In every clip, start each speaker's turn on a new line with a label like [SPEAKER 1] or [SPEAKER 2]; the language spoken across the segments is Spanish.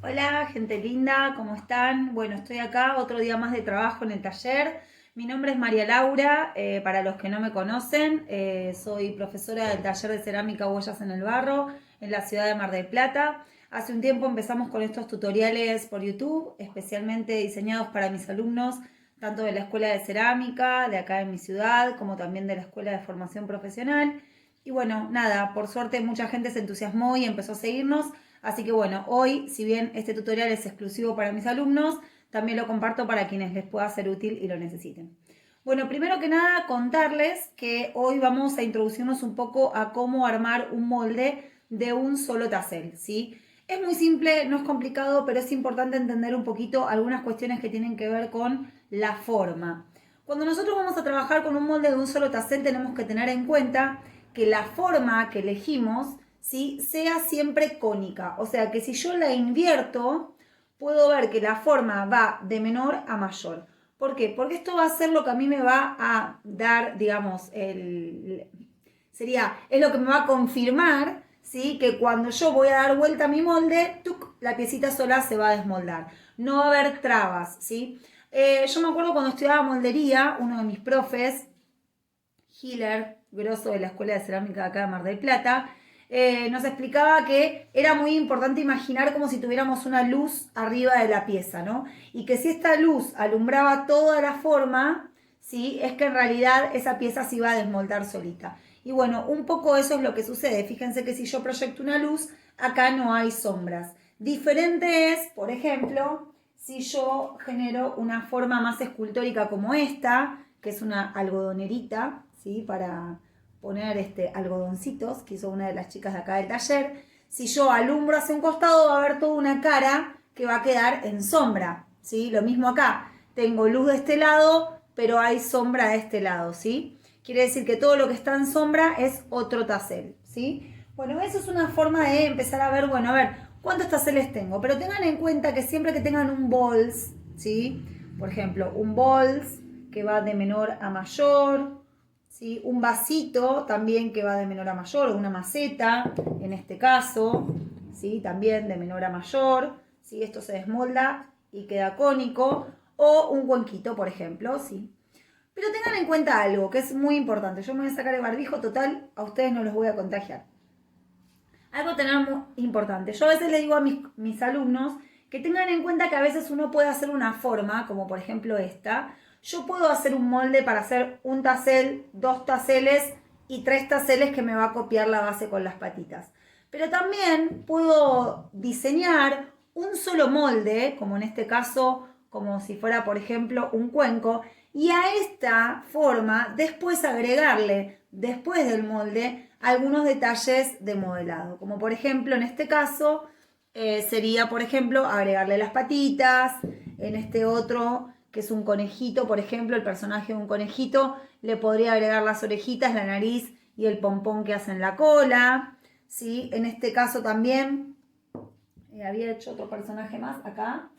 [SPEAKER 1] Hola, gente linda, ¿cómo están? Bueno, estoy acá otro día más de trabajo en el taller. Mi nombre es María Laura, para los que no me conocen, soy profesora del taller de cerámica Huellas en el Barro en la ciudad de Mar del Plata. Hace un tiempo empezamos con estos tutoriales por YouTube, especialmente diseñados para mis alumnos, tanto de la Escuela de Cerámica, de acá en mi ciudad, como también de la Escuela de Formación Profesional. Y bueno, nada, por suerte mucha gente se entusiasmó y empezó a seguirnos. Así que bueno, hoy, si bien este tutorial es exclusivo para mis alumnos, también lo comparto para quienes les pueda ser útil y lo necesiten. Bueno, primero que nada contarles que hoy vamos a introducirnos un poco a cómo armar un molde de un solo tassel, ¿sí? Es muy simple, no es complicado, pero es importante entender un poquito algunas cuestiones que tienen que ver con la forma. Cuando nosotros vamos a trabajar con un molde de un solo tassel tenemos que tener en cuenta que la forma que elegimos, ¿sí?, sea siempre cónica. O sea que si yo la invierto, puedo ver que la forma va de menor a mayor. ¿Por qué? Porque esto va a ser lo que a mí me va a dar, digamos, es lo que me va a confirmar, ¿sí?, que cuando yo voy a dar vuelta a mi molde, ¡tuc!, la piecita sola se va a desmoldar. No va a haber trabas, ¿sí? Yo me acuerdo cuando estudiaba moldería, uno de mis profes, Hiller, grosso de la Escuela de Cerámica de acá de Mar del Plata, nos explicaba que era muy importante imaginar como si tuviéramos una luz arriba de la pieza, ¿no? Y que si esta luz alumbraba toda la forma, ¿sí?, es que en realidad esa pieza se iba a desmoldar solita. Y bueno, un poco eso es lo que sucede. Fíjense que si yo proyecto una luz, acá no hay sombras. Diferente es, por ejemplo, si yo genero una forma más escultórica como esta, que es una algodonerita, ¿sí?, para poner algodoncitos, que hizo una de las chicas de acá del taller. Si yo alumbro hacia un costado, va a haber toda una cara que va a quedar en sombra, ¿sí? Lo mismo acá, tengo luz de este lado, pero hay sombra de este lado, ¿sí? Quiere decir que todo lo que está en sombra es otro tassel, ¿sí? Bueno, eso es una forma de empezar a ver, bueno, a ver, ¿cuántos taseles tengo? Pero tengan en cuenta que siempre que tengan un bols, ¿sí? Por ejemplo, un bols que va de menor a mayor, ¿sí?, un vasito también que va de menor a mayor, o una maceta, en este caso, ¿sí?, también de menor a mayor, ¿sí?, esto se desmolda y queda cónico, o un cuenquito, por ejemplo, ¿sí? Pero tengan en cuenta algo que es muy importante. Yo me voy a sacar el barbijo, total, a ustedes no los voy a contagiar. Algo tener muy importante. Yo a veces le digo a mis alumnos que tengan en cuenta que a veces uno puede hacer una forma, como por ejemplo esta. Yo puedo hacer un molde para hacer un tassel, dos taseles y tres taseles que me va a copiar la base con las patitas. Pero también puedo diseñar un solo molde, como en este caso, como si fuera por ejemplo un cuenco, y a esta forma después agregarle, después del molde, algunos detalles de modelado, como por ejemplo en este caso sería por ejemplo agregarle las patitas, en este otro que es un conejito, por ejemplo el personaje de un conejito, le podría agregar las orejitas, la nariz y el pompón que hace en la cola, ¿sí? En este caso también había hecho otro personaje más acá,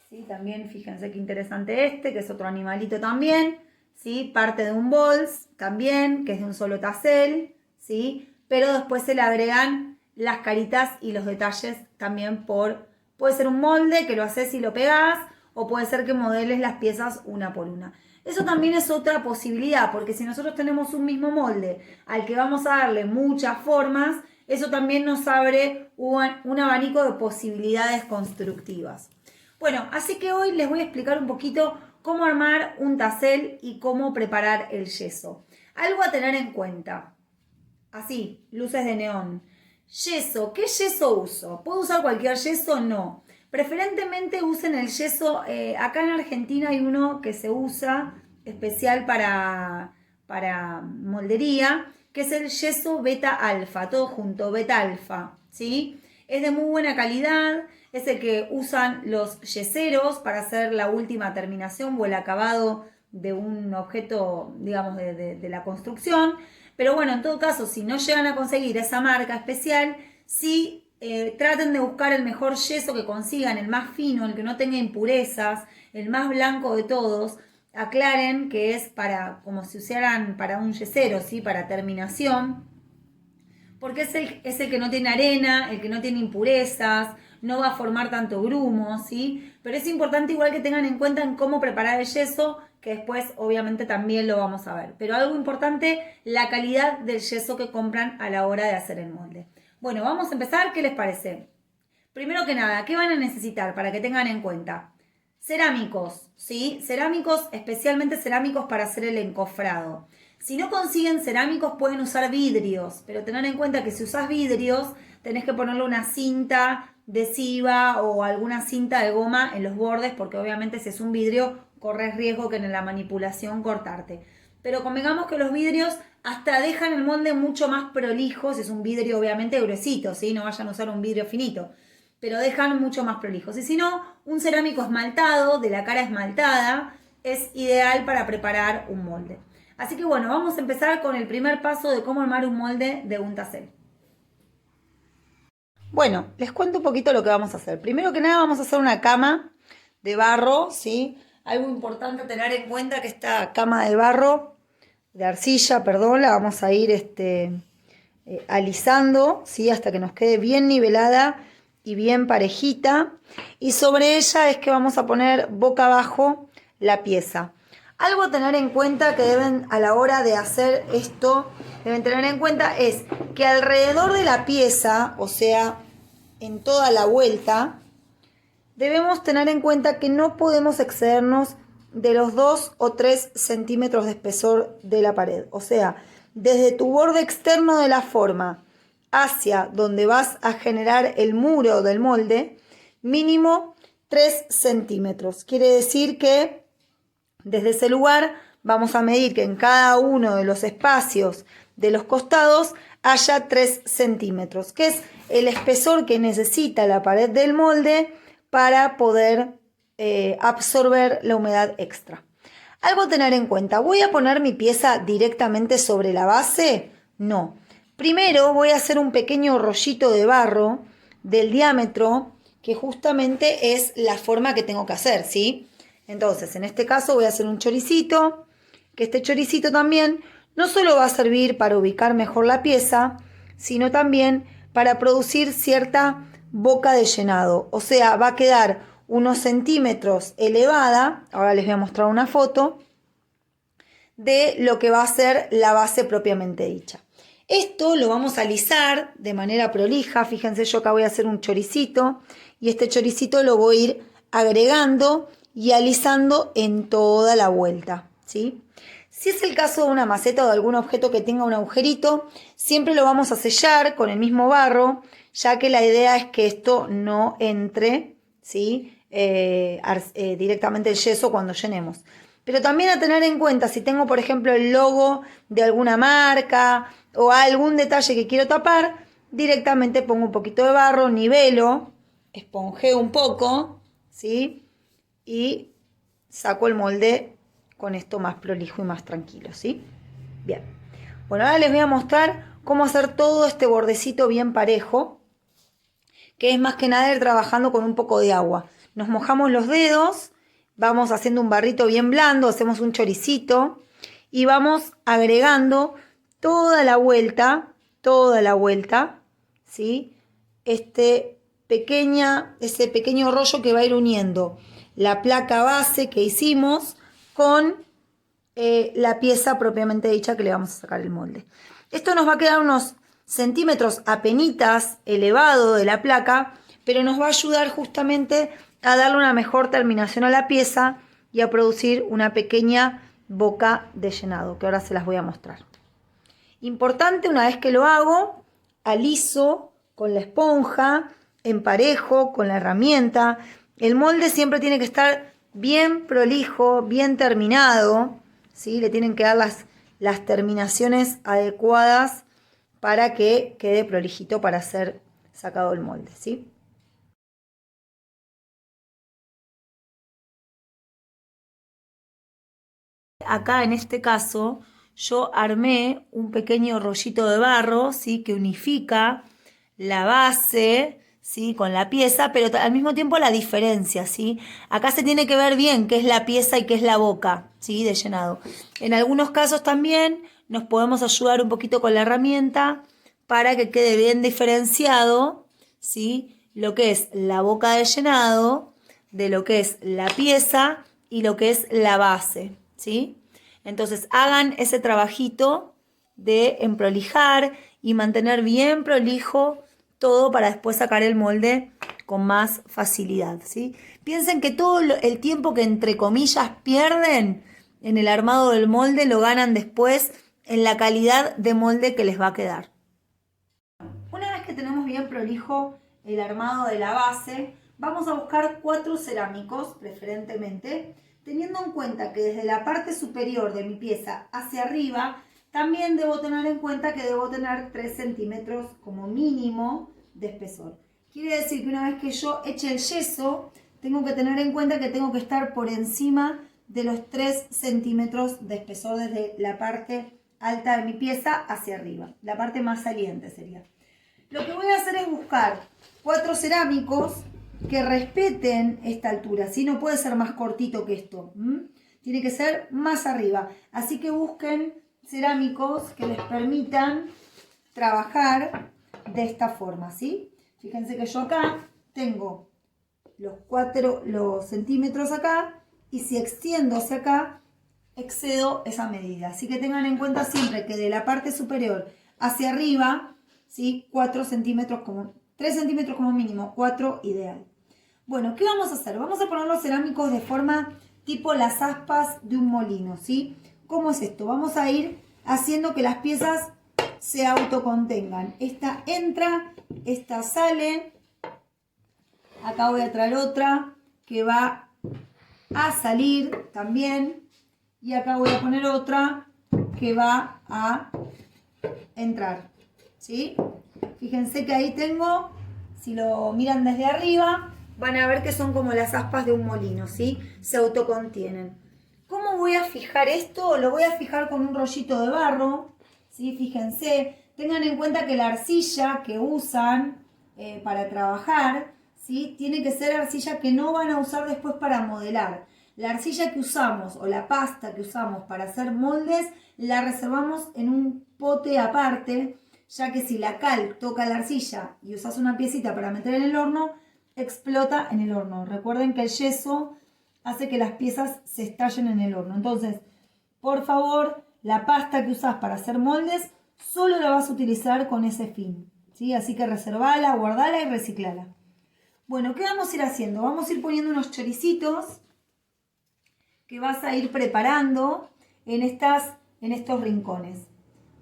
[SPEAKER 1] ¿sí? También fíjense qué interesante que es otro animalito también, ¿sí? Parte de un bols también, que es de un solo tassel, ¿sí? Pero después se le agregan las caritas y los detalles también puede ser un molde que lo haces y lo pegás, o puede ser que modeles las piezas una por una. Eso también es otra posibilidad, porque si nosotros tenemos un mismo molde al que vamos a darle muchas formas, eso también nos abre un abanico de posibilidades constructivas. Bueno, así que hoy les voy a explicar un poquito cómo armar un tassel y cómo preparar el yeso. Algo a tener en cuenta. Así, luces de neón. Yeso, ¿qué yeso uso? ¿Puedo usar cualquier yeso? No. Preferentemente usen el yeso, acá en Argentina hay uno que se usa especial para moldería, que es el yeso beta alfa, todo junto, beta alfa, ¿sí? Es de muy buena calidad, es el que usan los yeseros para hacer la última terminación o el acabado de un objeto, digamos, de la construcción. Pero bueno, en todo caso, si no llegan a conseguir esa marca especial, sí traten de buscar el mejor yeso que consigan, el más fino, el que no tenga impurezas, el más blanco de todos. Aclaren que es para, como si usaran para un yesero, ¿sí?, para terminación, porque es el que no tiene arena, el que no tiene impurezas, no va a formar tanto grumo, ¿sí? Pero es importante igual que tengan en cuenta en cómo preparar el yeso, que después obviamente también lo vamos a ver. Pero algo importante, la calidad del yeso que compran a la hora de hacer el molde. Bueno, vamos a empezar, ¿qué les parece? Primero que nada, ¿qué van a necesitar para que tengan en cuenta? Cerámicos, ¿sí? Cerámicos, especialmente cerámicos para hacer el encofrado. Si no consiguen cerámicos pueden usar vidrios, pero tener en cuenta que si usas vidrios tenés que ponerle una cinta adhesiva o alguna cinta de goma en los bordes porque obviamente si es un vidrio corres riesgo que en la manipulación cortarte. Pero convengamos que los vidrios hasta dejan el molde mucho más prolijo, si es un vidrio obviamente gruesito, ¿sí? No vayan a usar un vidrio finito, pero dejan mucho más prolijos. Y si no, un cerámico esmaltado, de la cara esmaltada, es ideal para preparar un molde. Así que bueno, vamos a empezar con el primer paso de cómo armar un molde de un tassel. Bueno, les cuento un poquito lo que vamos a hacer. Primero que nada vamos a hacer una cama de barro, ¿sí? Algo importante tener en cuenta que esta cama de barro, de arcilla, perdón, la vamos a ir alisando, ¿sí? Hasta que nos quede bien nivelada y bien parejita. Y sobre ella es que vamos a poner boca abajo la pieza. Algo a tener en cuenta que deben a la hora de hacer esto, deben tener en cuenta es que alrededor de la pieza, o sea, en toda la vuelta, debemos tener en cuenta que no podemos excedernos de los 2 o 3 centímetros de espesor de la pared. O sea, desde tu borde externo de la forma hacia donde vas a generar el muro del molde, mínimo 3 centímetros. Quiere decir que desde ese lugar vamos a medir que en cada uno de los espacios de los costados haya 3 centímetros, que es el espesor que necesita la pared del molde para poder absorber la humedad extra. Algo a tener en cuenta, ¿voy a poner mi pieza directamente sobre la base? No. Primero voy a hacer un pequeño rollito de barro del diámetro que justamente es la forma que tengo que hacer, ¿sí? Entonces, en este caso voy a hacer un choricito, que este choricito también no solo va a servir para ubicar mejor la pieza, sino también para producir cierta boca de llenado. O sea, va a quedar unos centímetros elevada, ahora les voy a mostrar una foto, de lo que va a ser la base propiamente dicha. Esto lo vamos a alisar de manera prolija, fíjense yo acá voy a hacer un choricito y este choricito lo voy a ir agregando y alisando en toda la vuelta, ¿sí? Si es el caso de una maceta o de algún objeto que tenga un agujerito, siempre lo vamos a sellar con el mismo barro, ya que la idea es que esto no entre, ¿sí? Directamente el yeso cuando llenemos. Pero también a tener en cuenta, si tengo por ejemplo el logo de alguna marca o algún detalle que quiero tapar, directamente pongo un poquito de barro, nivelo, esponjeo un poco, ¿sí? Y saco el molde con esto más prolijo y más tranquilo, ¿sí? Bien. Bueno, ahora les voy a mostrar cómo hacer todo este bordecito bien parejo, que es más que nada ir trabajando con un poco de agua. Nos mojamos los dedos, vamos haciendo un barrito bien blando, hacemos un choricito y vamos agregando toda la vuelta, ¿sí? Ese pequeño rollo que va a ir uniendo la placa base que hicimos con la pieza propiamente dicha que le vamos a sacar el molde. Esto nos va a quedar unos centímetros apenitas elevado de la placa, pero nos va a ayudar justamente a darle una mejor terminación a la pieza y a producir una pequeña boca de llenado, que ahora se las voy a mostrar. Importante, una vez que lo hago, aliso con la esponja, emparejo con la herramienta. El molde siempre tiene que estar bien prolijo, bien terminado, ¿sí? Le tienen que dar las terminaciones adecuadas para que quede prolijito para ser sacado el molde, ¿sí? Acá en este caso yo armé un pequeño rollito de barro, ¿sí? Que unifica la base, ¿sí? Con la pieza, pero al mismo tiempo la diferencia, ¿sí? Acá se tiene que ver bien qué es la pieza y qué es la boca, ¿sí? De llenado. En algunos casos también nos podemos ayudar un poquito con la herramienta para que quede bien diferenciado, ¿sí? lo que es la boca de llenado, de lo que es la pieza y lo que es la base, ¿sí? Entonces hagan ese trabajito de emprolijar y mantener bien prolijo todo para después sacar el molde con más facilidad, ¿sí? Piensen que todo el tiempo que entre comillas pierden en el armado del molde lo ganan después en la calidad de molde que les va a quedar. Una vez que tenemos bien prolijo el armado de la base, vamos a buscar 4 cerámicos, preferentemente, teniendo en cuenta que desde la parte superior de mi pieza hacia arriba, también debo tener en cuenta que debo tener 3 centímetros como mínimo de espesor. Quiere decir que una vez que yo eche el yeso, tengo que tener en cuenta que tengo que estar por encima de los 3 centímetros de espesor desde la parte alta de mi pieza hacia arriba. La parte más saliente sería. Lo que voy a hacer es buscar 4 cerámicos que respeten esta altura. ¿Sí? No puede ser más cortito que esto. Tiene que ser más arriba. Así que busquen cerámicos que les permitan trabajar de esta forma. ¿Sí? Fíjense que yo acá tengo los centímetros acá. Y si extiendo hacia acá, excedo esa medida. Así que tengan en cuenta siempre que de la parte superior hacia arriba, ¿sí? 4 centímetros como, 3 centímetros como mínimo, 4 ideal. Bueno, ¿qué vamos a hacer? Vamos a poner los cerámicos de forma tipo las aspas de un molino, ¿sí? ¿Cómo es esto? Vamos a ir haciendo que las piezas se autocontengan. Esta entra, esta sale. Acá voy a traer otra que va a salir también. Y acá voy a poner otra que va a entrar, ¿sí? Fíjense que ahí tengo, si lo miran desde arriba, van a ver que son como las aspas de un molino, ¿sí? Se autocontienen. ¿Cómo voy a fijar esto? Lo voy a fijar con un rollito de barro, ¿sí? Fíjense, tengan en cuenta que la arcilla que usan para trabajar, ¿sí? Tiene que ser arcilla que no van a usar después para modelar. La arcilla que usamos o la pasta que usamos para hacer moldes la reservamos en un pote aparte, ya que si la cal toca la arcilla y usas una piecita para meter en el horno, explota en el horno. Recuerden que el yeso hace que las piezas se estallen en el horno. Entonces, por favor, la pasta que usas para hacer moldes solo la vas a utilizar con ese fin, ¿sí? Así que reservala, guardala y reciclala. Bueno, ¿qué vamos a ir haciendo? Vamos a ir poniendo unos choricitos que vas a ir preparando en estos rincones.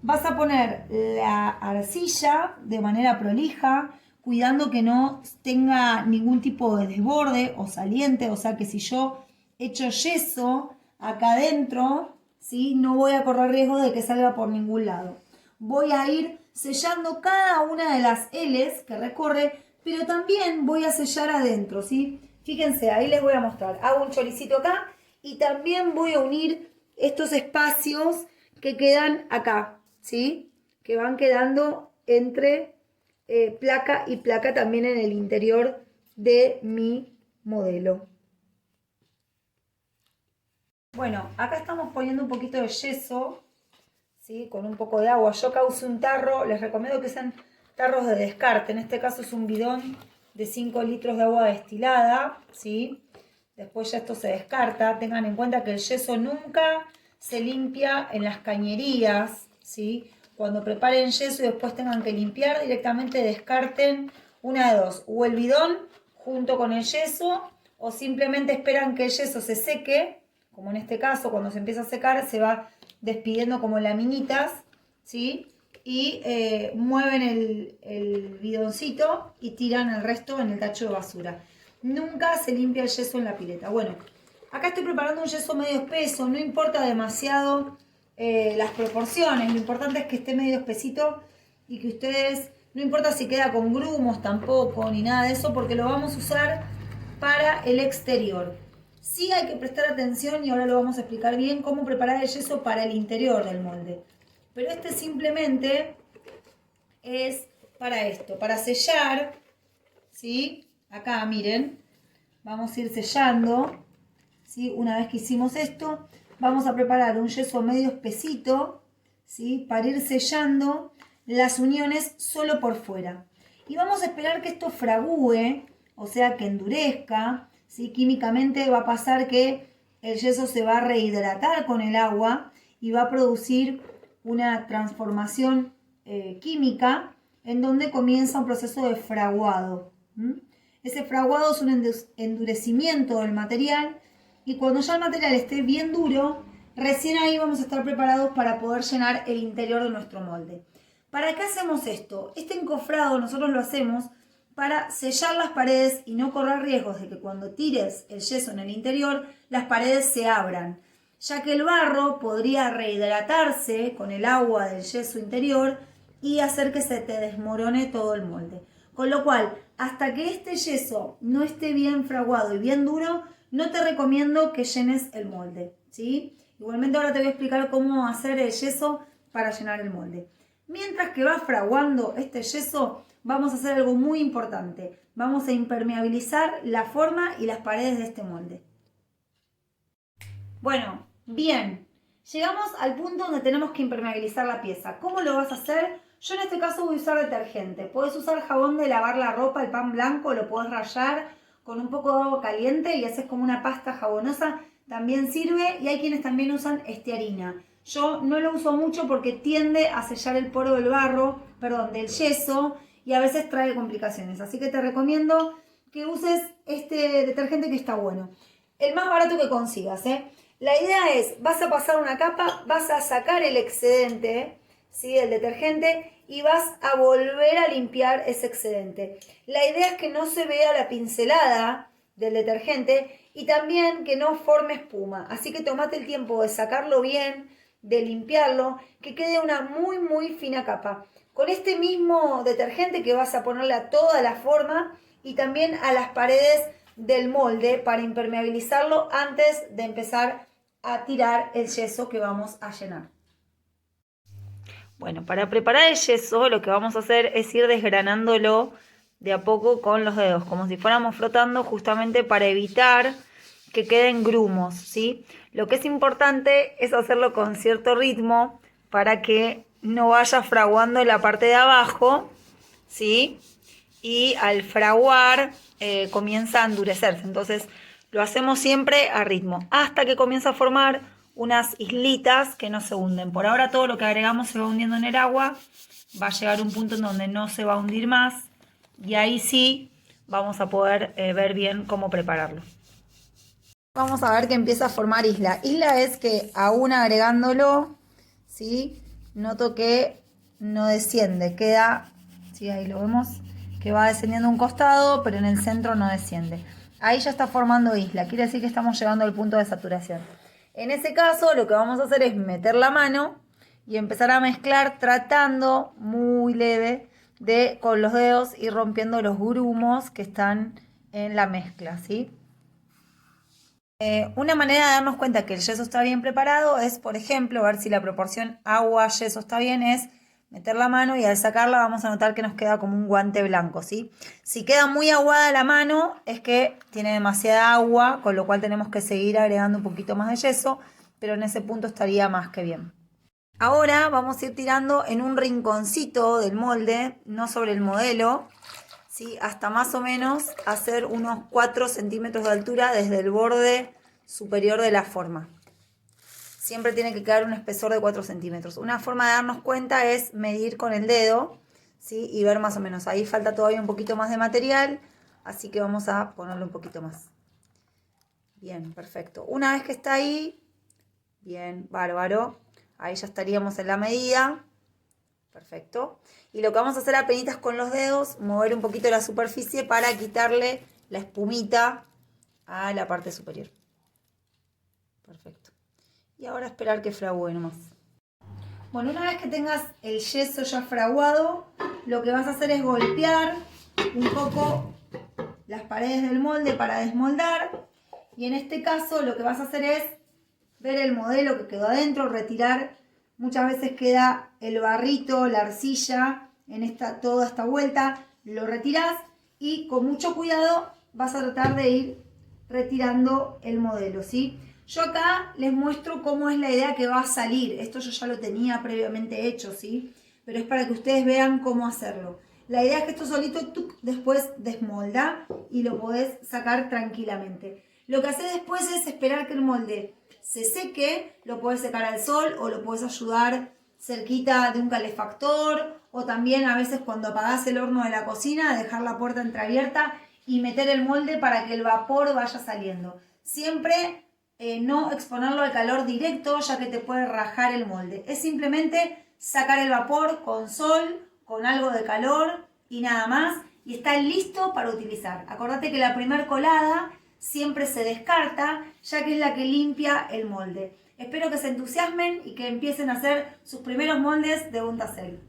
[SPEAKER 1] Vas a poner la arcilla de manera prolija, cuidando que no tenga ningún tipo de desborde o saliente, o sea que si yo echo yeso acá adentro, ¿sí? No voy a correr riesgo de que salga por ningún lado. Voy a ir sellando cada una de las L's que recorre, pero también voy a sellar adentro, ¿sí? Fíjense, ahí les voy a mostrar. Hago un choricito acá y también voy a unir estos espacios que quedan acá, ¿sí? Que van quedando entre placa y placa también en el interior de mi modelo. Bueno, acá estamos poniendo un poquito de yeso, ¿sí? Con un poco de agua. Yo acá usé un tarro, les recomiendo que sean tarros de descarte. En este caso es un bidón de 5 litros de agua destilada, ¿sí? Después ya esto se descarta. Tengan en cuenta que el yeso nunca se limpia en las cañerías, ¿sí? Cuando preparen yeso y después tengan que limpiar, directamente descarten una de dos. O el bidón junto con el yeso, o simplemente esperan que el yeso se seque, como en este caso, cuando se empieza a secar, se va despidiendo como laminitas, ¿sí? Y mueven el bidoncito y tiran el resto en el tacho de basura. Nunca se limpia el yeso en la pileta. Bueno, acá estoy preparando un yeso medio espeso, no importa demasiado las proporciones, lo importante es que esté medio espesito y que ustedes, no importa si queda con grumos tampoco, ni nada de eso, porque lo vamos a usar para el exterior. Sí hay que prestar atención, y ahora lo vamos a explicar bien, cómo preparar el yeso para el interior del molde. Pero este simplemente es para esto, para sellar, ¿sí? Acá miren, vamos a ir sellando, ¿sí? Una vez que hicimos esto, vamos a preparar un yeso medio espesito, ¿sí? Para ir sellando las uniones solo por fuera. Y vamos a esperar que esto fragúe, o sea que endurezca, ¿sí? Químicamente va a pasar que el yeso se va a rehidratar con el agua y va a producir una transformación química en donde comienza un proceso de fraguado. Ese fraguado es un endurecimiento del material y cuando ya el material esté bien duro, recién ahí vamos a estar preparados para poder llenar el interior de nuestro molde. ¿Para qué hacemos esto? Este encofrado nosotros lo hacemos para sellar las paredes y no correr riesgos de que cuando tires el yeso en el interior, las paredes se abran, ya que el barro podría rehidratarse con el agua del yeso interior y hacer que se te desmorone todo el molde. Con lo cual, hasta que este yeso no esté bien fraguado y bien duro, no te recomiendo que llenes el molde, ¿sí? Igualmente ahora te voy a explicar cómo hacer el yeso para llenar el molde. Mientras que va fraguando este yeso, vamos a hacer algo muy importante. Vamos a impermeabilizar la forma y las paredes de este molde. Bueno, bien. Llegamos al punto donde tenemos que impermeabilizar la pieza. ¿Cómo lo vas a hacer? Yo en este caso voy a usar detergente. Puedes usar jabón de lavar la ropa, el pan blanco, lo puedes rallar con un poco de agua caliente y haces como una pasta jabonosa. También sirve y hay quienes también usan estearina. Yo no lo uso mucho porque tiende a sellar el poro del del yeso y a veces trae complicaciones. Así que te recomiendo que uses este detergente que está bueno. El más barato que consigas, ¿eh? La idea es, vas a pasar una capa, vas a sacar el excedente, ¿sí? Del detergente y vas a volver a limpiar ese excedente. La idea es que no se vea la pincelada del detergente y también que no forme espuma. Así que tomate el tiempo de sacarlo bien, de limpiarlo, que quede una muy fina capa. Con este mismo detergente que vas a ponerle a toda la forma y también a las paredes del molde para impermeabilizarlo antes de empezar a tirar el yeso que vamos a llenar. Bueno, para preparar el yeso lo que vamos a hacer es ir desgranándolo de a poco con los dedos, como si fuéramos frotando justamente para evitar que queden grumos, ¿sí? Lo que es importante es hacerlo con cierto ritmo para que no vaya fraguando la parte de abajo, ¿sí? Y al fraguar comienza a endurecerse. Entonces lo hacemos siempre a ritmo hasta que comienza a formar unas islitas que no se hunden. Por ahora todo lo que agregamos se va hundiendo en el agua. Va a llegar un punto en donde no se va a hundir más y ahí sí vamos a poder ver bien cómo prepararlo. Vamos a ver que empieza a formar isla. Isla es que aún agregándolo, ¿sí? Noto que no desciende, queda, ¿sí? Ahí lo vemos, que va descendiendo un costado, pero en el centro no desciende. Ahí ya está formando isla, quiere decir que estamos llegando al punto de saturación. En ese caso lo que vamos a hacer es meter la mano y empezar a mezclar tratando muy leve de con los dedos ir rompiendo los grumos que están en la mezcla, ¿sí? Una manera de darnos cuenta que el yeso está bien preparado es, por ejemplo, ver si la proporción agua-yeso está bien, es meter la mano y al sacarla vamos a notar que nos queda como un guante blanco, ¿sí? Si queda muy aguada la mano es que tiene demasiada agua, con lo cual tenemos que seguir agregando un poquito más de yeso, pero en ese punto estaría más que bien. Ahora vamos a ir tirando en un rinconcito del molde, no sobre el modelo, ¿sí? Hasta más o menos hacer unos 4 centímetros de altura desde el borde superior de la forma. Siempre tiene que quedar un espesor de 4 centímetros. Una forma de darnos cuenta es medir con el dedo, ¿sí? Y ver más o menos. Ahí falta todavía un poquito más de material, así que vamos a ponerle un poquito más. Bien, perfecto. Una vez que está ahí, bien, bárbaro. Ahí ya estaríamos en la medida. Perfecto. Y lo que vamos a hacer apenas con los dedos, mover un poquito la superficie para quitarle la espumita a la parte superior. Perfecto. Y ahora esperar que fragüe nomás. Bueno, una vez que tengas el yeso ya fraguado, lo que vas a hacer es golpear un poco las paredes del molde para desmoldar. Y en este caso lo que vas a hacer es ver el modelo que quedó adentro, retirar. Muchas veces queda el barrito, la arcilla en toda esta vuelta. Lo retirás y con mucho cuidado vas a tratar de ir retirando el modelo, ¿sí? Yo acá les muestro cómo es la idea que va a salir. Esto yo ya lo tenía previamente hecho, ¿sí? Pero es para que ustedes vean cómo hacerlo. La idea es que esto solito después desmolda y lo podés sacar tranquilamente. Lo que haces después es esperar que el molde se seque, lo podés secar al sol o lo podés ayudar cerquita de un calefactor, o también a veces cuando apagás el horno de la cocina, dejar la puerta entreabierta y meter el molde para que el vapor vaya saliendo. Siempre no exponerlo al calor directo, ya que te puede rajar el molde. Es simplemente sacar el vapor con sol, con algo de calor y nada más, y está listo para utilizar. Acordate que la primer colada siempre se descarta, ya que es la que limpia el molde. Espero que se entusiasmen y que empiecen a hacer sus primeros moldes de Buntacelj.